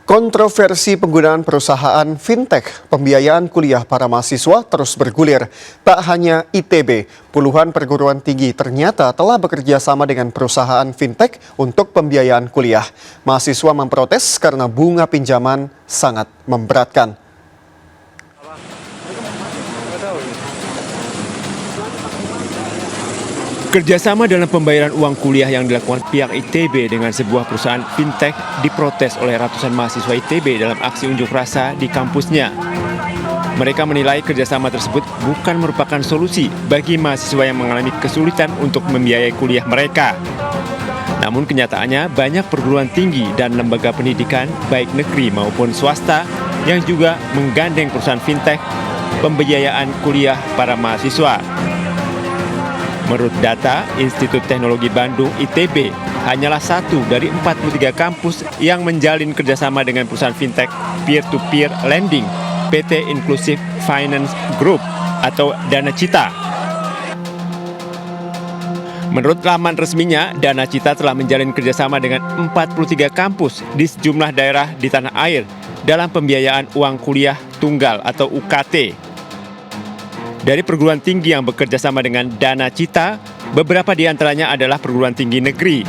Kontroversi penggunaan perusahaan fintech pembiayaan kuliah para mahasiswa terus bergulir. Tak hanya ITB, puluhan perguruan tinggi ternyata telah bekerja sama dengan perusahaan fintech untuk pembiayaan kuliah. Mahasiswa memprotes karena bunga pinjaman sangat memberatkan. Kerjasama dalam pembayaran uang kuliah yang dilakukan pihak ITB dengan sebuah perusahaan fintech diprotes oleh ratusan mahasiswa ITB dalam aksi unjuk rasa di kampusnya. Mereka menilai kerjasama tersebut bukan merupakan solusi bagi mahasiswa yang mengalami kesulitan untuk membiayai kuliah mereka. Namun kenyataannya banyak perguruan tinggi dan lembaga pendidikan baik negeri maupun swasta yang juga menggandeng perusahaan fintech pembiayaan kuliah para mahasiswa. Menurut data Institut Teknologi Bandung ITB, hanyalah satu dari 43 kampus yang menjalin kerjasama dengan perusahaan fintech peer-to-peer lending PT Inclusive Finance Group atau Danacita. Menurut laman resminya, Danacita telah menjalin kerjasama dengan 43 kampus di sejumlah daerah di tanah air dalam pembiayaan uang kuliah tunggal atau UKT. Dari perguruan tinggi yang bekerja sama dengan Danacita, beberapa di antaranya adalah perguruan tinggi negeri.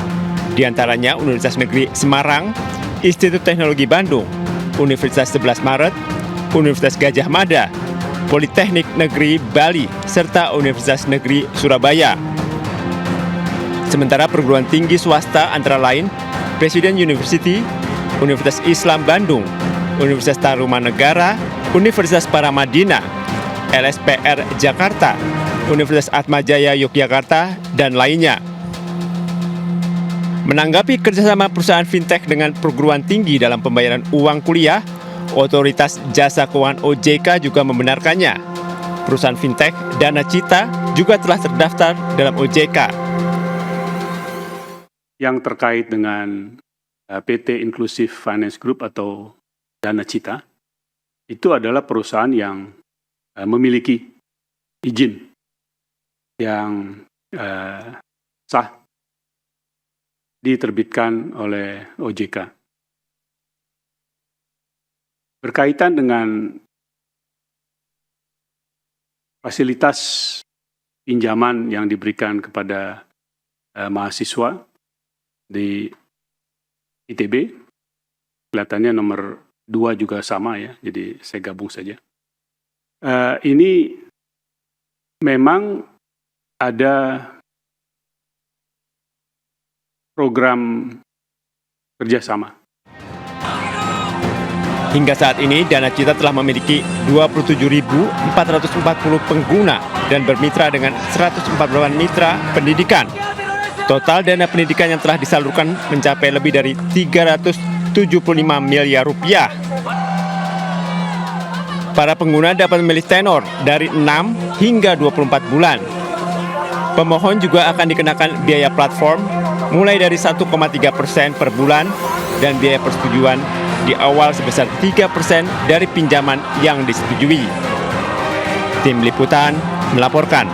Di antaranya Universitas Negeri Semarang, Institut Teknologi Bandung, Universitas 11 Maret, Universitas Gadjah Mada, Politeknik Negeri Bali, serta Universitas Negeri Surabaya. Sementara perguruan tinggi swasta antara lain Presiden University, Universitas Islam Bandung, Universitas Tarumanegara, Universitas Paramadina, LSPR Jakarta, Universitas Atmajaya Yogyakarta, dan lainnya. Menanggapi kerjasama perusahaan fintech dengan perguruan tinggi dalam pembayaran uang kuliah, Otoritas Jasa Keuangan OJK juga membenarkannya. Perusahaan fintech Danacita juga telah terdaftar dalam OJK. Yang terkait dengan PT Inclusive Finance Group atau Danacita, itu adalah perusahaan yang memiliki izin yang sah diterbitkan oleh OJK. Berkaitan dengan fasilitas pinjaman yang diberikan kepada mahasiswa di ITB, kelihatannya nomor 2 juga sama ya, jadi saya gabung saja. Ini memang ada program kerjasama. Hingga saat ini, Danacita telah memiliki 27.440 pengguna dan bermitra dengan 148 mitra pendidikan. Total dana pendidikan yang telah disalurkan mencapai lebih dari 375 miliar rupiah. Para pengguna dapat memilih tenor dari 6 hingga 24 bulan. Pemohon juga akan dikenakan biaya platform mulai dari 1,3% per bulan dan biaya persetujuan di awal sebesar 3% dari pinjaman yang disetujui. Tim Liputan melaporkan.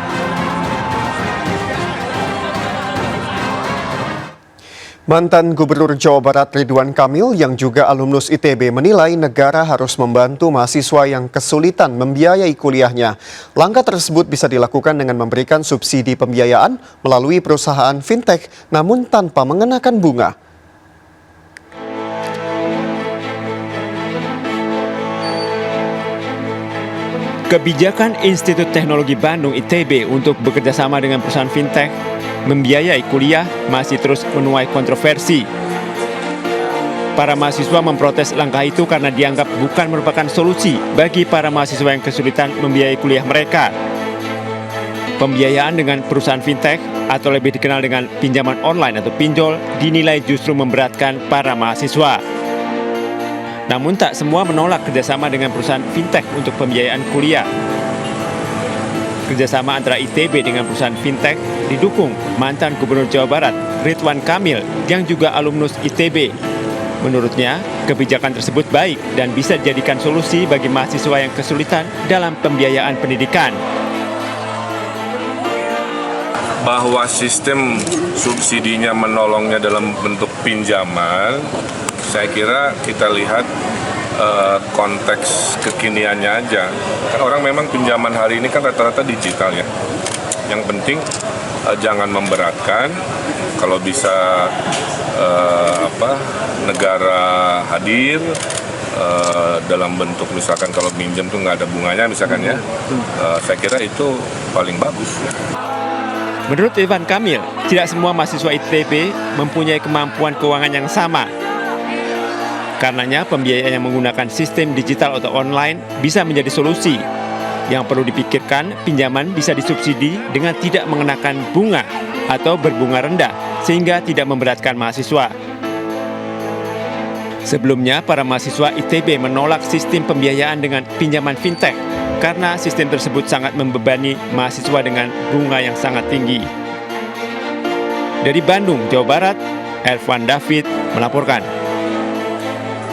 Mantan Gubernur Jawa Barat Ridwan Kamil yang juga alumnus ITB menilai negara harus membantu mahasiswa yang kesulitan membiayai kuliahnya. Langkah tersebut bisa dilakukan dengan memberikan subsidi pembiayaan melalui perusahaan fintech namun tanpa mengenakan bunga. Kebijakan Institut Teknologi Bandung ITB untuk bekerjasama dengan perusahaan fintech membiayai kuliah masih terus menuai kontroversi. Para mahasiswa memprotes langkah itu karena dianggap bukan merupakan solusi bagi para mahasiswa yang kesulitan membiayai kuliah mereka. Pembiayaan dengan perusahaan fintech atau lebih dikenal dengan pinjaman online atau pinjol dinilai justru memberatkan para mahasiswa. Namun tak semua menolak kerjasama dengan perusahaan fintech untuk pembiayaan kuliah. Kerjasama antara ITB dengan perusahaan fintech didukung mantan Gubernur Jawa Barat Ridwan Kamil yang juga alumnus ITB. Menurutnya, kebijakan tersebut baik dan bisa dijadikan solusi bagi mahasiswa yang kesulitan dalam pembiayaan pendidikan. Bahwa sistem subsidinya menolongnya dalam bentuk pinjaman, Saya kira kita lihat konteks kekiniannya aja. Kan orang memang pinjaman hari ini kan rata-rata digital ya. Yang penting jangan memberatkan. Kalau bisa negara hadir dalam bentuk misalkan kalau minjem tuh nggak ada bunganya misalkan ya. Saya kira itu paling bagus. Menurut Ivan Kamil, tidak semua mahasiswa ITB mempunyai kemampuan keuangan yang sama. Karenanya pembiayaan yang menggunakan sistem digital atau online bisa menjadi solusi. Yang perlu dipikirkan, pinjaman bisa disubsidi dengan tidak mengenakan bunga atau berbunga rendah, sehingga tidak memberatkan mahasiswa. Sebelumnya, para mahasiswa ITB menolak sistem pembiayaan dengan pinjaman fintech karena sistem tersebut sangat membebani mahasiswa dengan bunga yang sangat tinggi. Dari Bandung, Jawa Barat, Elvan David melaporkan.